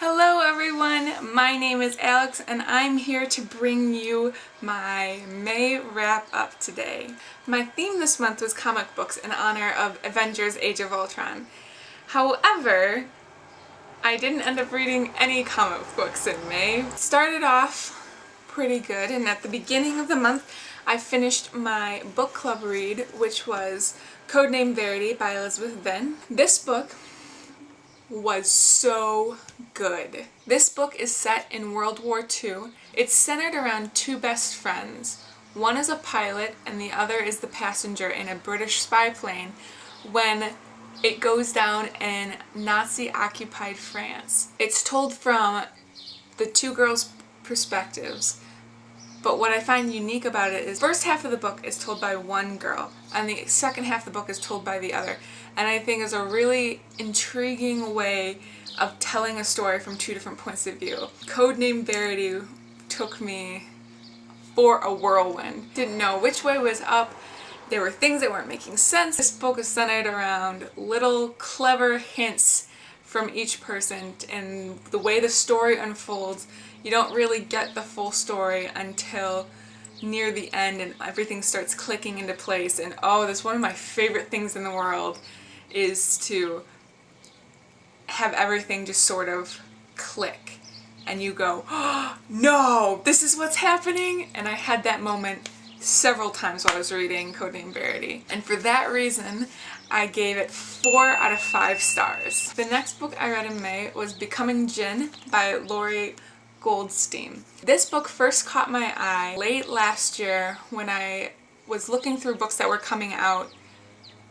Hello everyone, my name is Alex and I'm here to bring you my May wrap up today. My theme this month was comic books in honor of Avengers Age of Ultron. However, I didn't end up reading any comic books in May. It started off pretty good, and at the beginning of the month I finished my book club read, which was Codename Verity by Elizabeth Venn. This book was so good. This book is set in World War II. It's centered around two best friends. One is a pilot and the other is the passenger in a British spy plane when it goes down in Nazi-occupied France. It's told from the two girls' perspectives, but what I find unique about it is the first half of the book is told by one girl and the second half of the book is told by the other. And I think is a really intriguing way of telling a story from two different points of view. Codename Verity took me for a whirlwind. Didn't know which way was up. There were things that weren't making sense. This book is centered around little clever hints from each person, and the way the story unfolds, you don't really get the full story until near the end and everything starts clicking into place. And oh, that's one of my favorite things in the world, is to have everything just sort of click and you go, oh, no, this is what's happening. And I had that moment several times while I was reading Codename Verity, and for that reason I gave it 4 out of 5 stars. The next book I read in May was Becoming Jinn by Lori Goldstein. This book first caught my eye late last year when I was looking through books that were coming out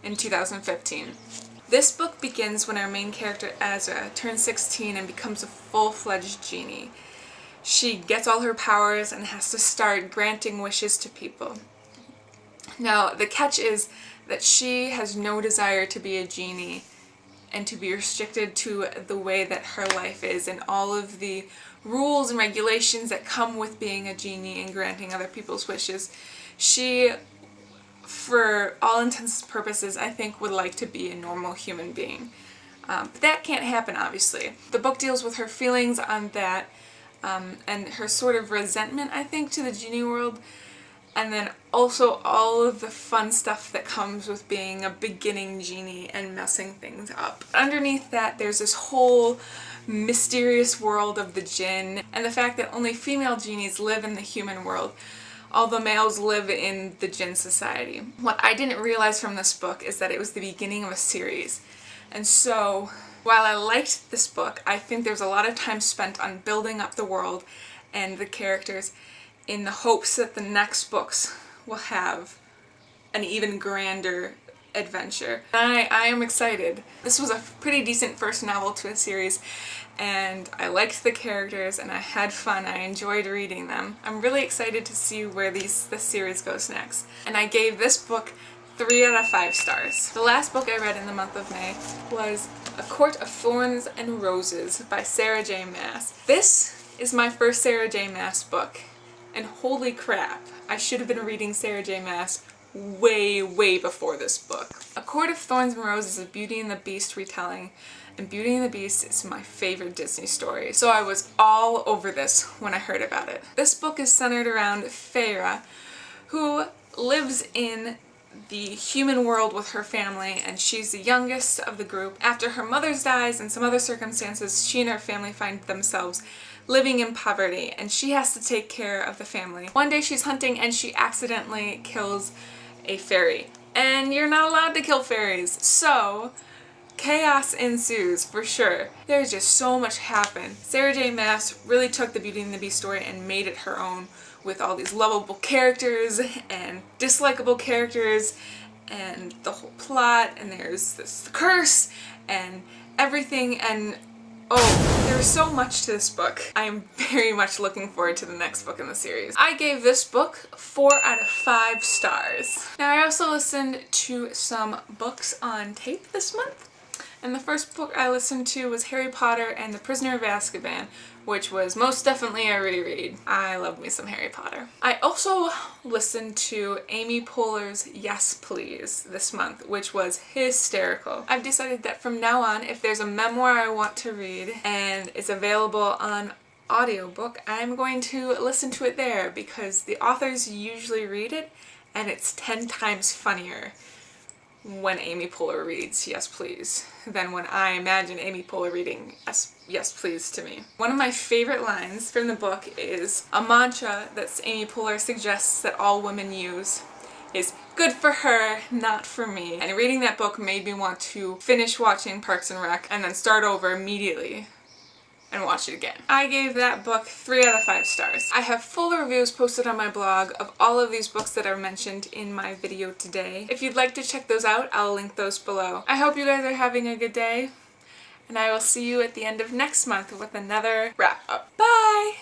in 2015. This book begins when our main character Azra turns 16 and becomes a full-fledged genie. She gets all her powers and has to start granting wishes to people. Now, the catch is that she has no desire to be a genie and to be restricted to the way that her life is and all of the rules and regulations that come with being a genie and granting other people's wishes. She, for all intents and purposes, I think would like to be a normal human being. But that can't happen, obviously. The book deals with her feelings on that and her sort of resentment, I think, to the genie world, and then also all of the fun stuff that comes with being a beginning genie and messing things up. Underneath that, there's this whole mysterious world of the jinn, and the fact that only female genies live in the human world, although males live in the jinn society. What I didn't realize from this book is that it was the beginning of a series. And so, while I liked this book, I think there's a lot of time spent on building up the world and the characters in the hopes that the next books will have an even grander adventure. I am excited. This was a pretty decent first novel to a series, and I liked the characters and I had fun. I enjoyed reading them. I'm really excited to see where this series goes next. And I gave this book 3 out of 5 stars. The last book I read in the month of May was A Court of Thorns and Roses by Sarah J. Maas. This is my first Sarah J. Maas book, and holy crap, I should have been reading Sarah J. Maas way before this book. A Court of Thorns and Roses is a Beauty and the Beast retelling, and Beauty and the Beast is my favorite Disney story, so I was all over this when I heard about it. This book is centered around Feyre, who lives in the human world with her family, and she's the youngest of the group. After her mother dies and some other circumstances, she and her family find themselves living in poverty, and she has to take care of the family. One day she's hunting and she accidentally kills a fairy. And you're not allowed to kill fairies, so chaos ensues for sure. There's just so much happened. Sarah J. Maas really took the Beauty and the Beast story and made it her own, with all these lovable characters and dislikable characters and the whole plot, and there's this curse and everything, and oh, there's so much to this book. I am very much looking forward to the next book in the series. I gave this book 4 out of 5 stars. Now, I also listened to some books on tape this month, And the first book I listened to was Harry Potter and the Prisoner of Azkaban, which was most definitely a reread. I love me some Harry Potter. I also listened to Amy Poehler's Yes Please this month, which was hysterical. I've decided that from now on, if there's a memoir I want to read and it's available on audiobook, I'm going to listen to it there because the authors usually read it and it's 10 times funnier when Amy Poehler reads Yes Please than when I imagine Amy Poehler reading Yes Please to me. One of my favorite lines from the book is a mantra that Amy Poehler suggests that all women use is "good for her, not for me." And reading that book made me want to finish watching Parks and Rec and then start over immediately and watch it again. I gave that book 3 out of 5 stars. I have full reviews posted on my blog of all of these books that are mentioned in my video today. If you'd like to check those out, I'll link those below. I hope you guys are having a good day, and I will see you at the end of next month with another wrap up. Bye!